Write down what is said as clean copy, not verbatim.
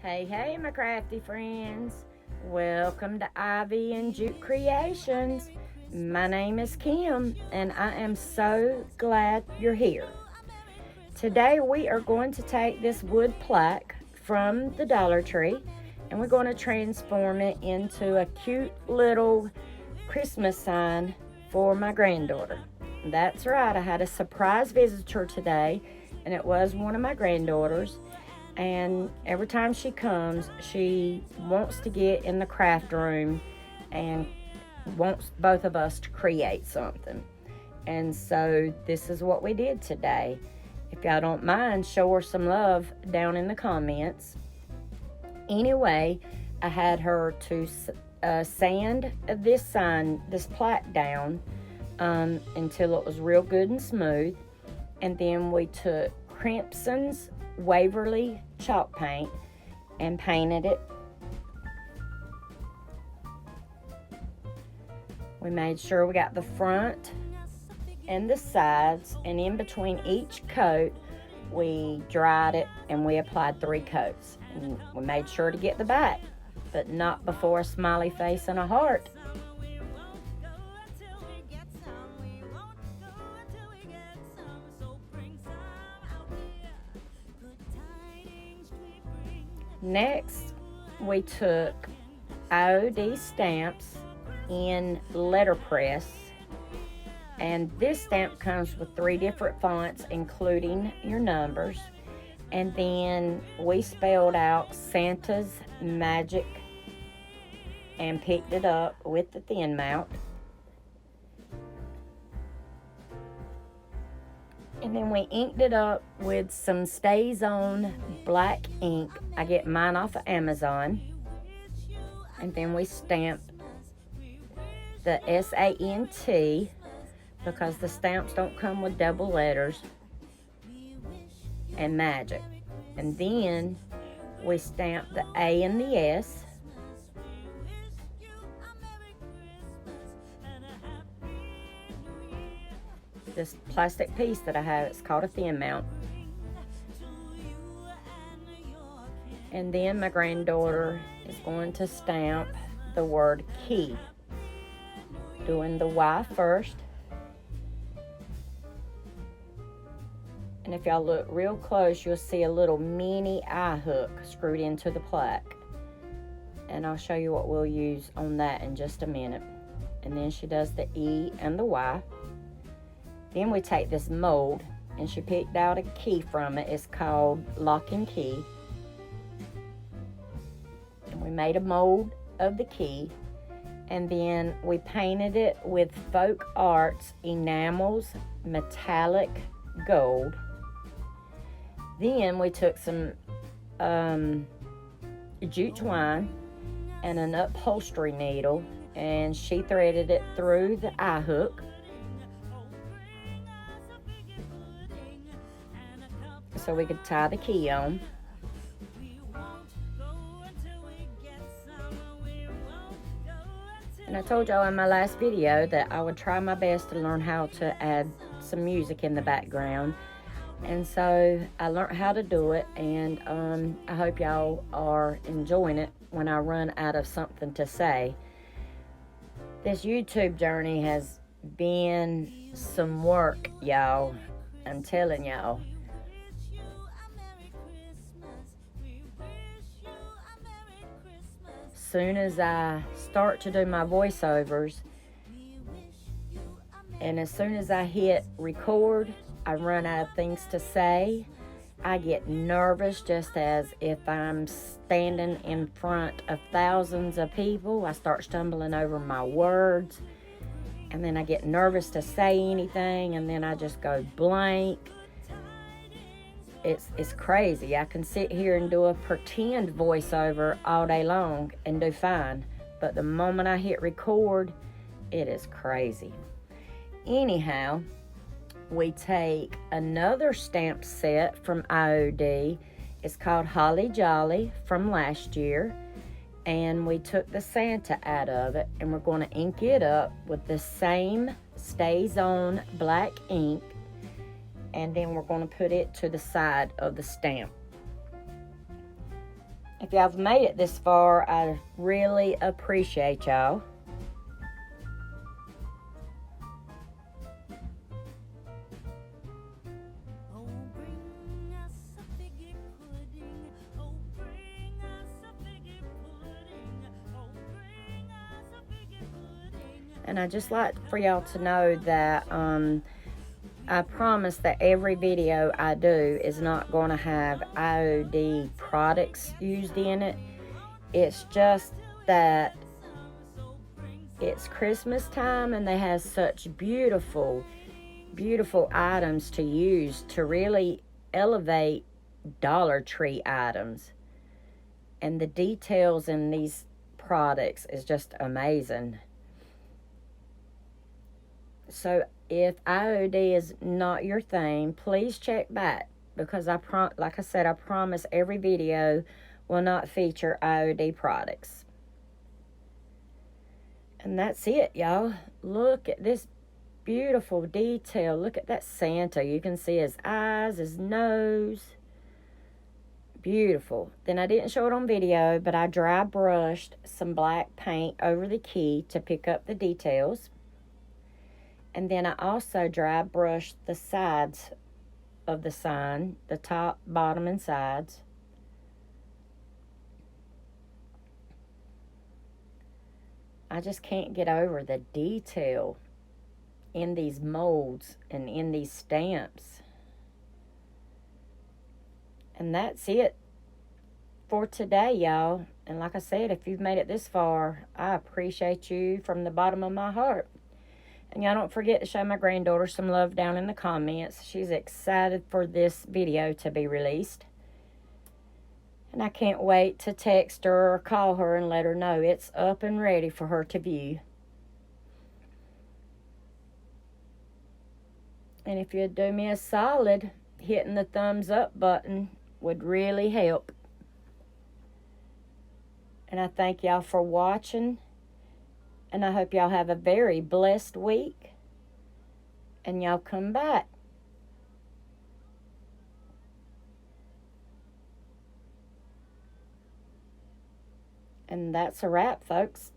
Hey, my crafty friends. Welcome to Ivy and Jute Creations. My name is Kim, and I am so glad you're here. Today, we are going to take this wood plaque from the Dollar Tree, and we're going to transform it into a cute little Christmas sign for my granddaughter. That's right, I had a surprise visitor today, and it was one of my granddaughters. And every time she comes, she wants to get in the craft room and wants both of us to create something. And so this is what we did today. If y'all don't mind, show her some love down in the comments. Anyway, I had her to sand this plaque down until it was real good and smooth. And then we took Crimson's Waverly chalk paint and painted it. We made sure we got the front and the sides, and in between each coat we dried it and we applied 3 coats. And we made sure to get the back, but not before a smiley face and a heart. Next, we took IOD stamps in letterpress, and this stamp comes with 3 different fonts, including your numbers. And then we spelled out Santa's Magic and picked it up with the thin mount. And then we inked it up with some Stays On black ink. I get mine off of Amazon. And then we stamped the SANT because the stamps don't come with double letters, and Magic. And then we stamped the A and the S. This plastic piece that I have, it's called a thin mount. And then my granddaughter is going to stamp the word key, doing the Y first. And if y'all look real close, you'll see a little mini eye hook screwed into the plaque. And I'll show you what we'll use on that in just a minute. And then she does the E and the Y. Then we take this mold, and she picked out a key from it. It's called Lock and Key. And we made a mold of the key, and then we painted it with Folk Arts Enamels Metallic Gold. Then we took some jute twine and an upholstery needle, and she threaded it through the eye hook. So we could tie the key on. And I told y'all in my last video that I would try my best to learn how to add some music in the background. And so I learned how to do it, and I hope y'all are enjoying it when I run out of something to say. This YouTube journey has been some work, y'all. I'm telling y'all. Soon as I start to do my voiceovers, and as soon as I hit record, I run out of things to say. I get nervous, just as if I'm standing in front of thousands of people. I start stumbling over my words, and then I get nervous to say anything, and then I just go blank. It's crazy. I can sit here and do a pretend voiceover all day long and do fine. But the moment I hit record, it is crazy. Anyhow, we take another stamp set from IOD. It's called Holly Jolly from last year. And we took the Santa out of it, and we're going to ink it up with the same Stays On black ink. And then we're going to put it to the side of the stamp. If y'all have made it this far, I really appreciate y'all. And I just like for y'all to know that I promise that every video I do is not going to have IOD products used in it. It's just that it's Christmas time and they have such beautiful, beautiful items to use to really elevate Dollar Tree items. And the details in these products is just amazing. So if IOD is not your thing, please check back, because like I said, I promise every video will not feature IOD products. And that's it, y'all. Look at this beautiful detail. Look at that Santa. You can see his eyes, his nose. Beautiful. Then I didn't show it on video, but I dry brushed some black paint over the key to pick up the details. And then I also dry brushed the sides of the sign, the top, bottom, and sides. I just can't get over the detail in these molds and in these stamps. And that's it for today, y'all. And like I said, if you've made it this far, I appreciate you from the bottom of my heart. And y'all don't forget to show my granddaughter some love down in the comments. She's excited for this video to be released. And I can't wait to text her or call her and let her know it's up and ready for her to view. And if you'd do me a solid, hitting the thumbs up button would really help. And I thank y'all for watching. And I hope y'all have a very blessed week. And y'all come back. And that's a wrap, folks.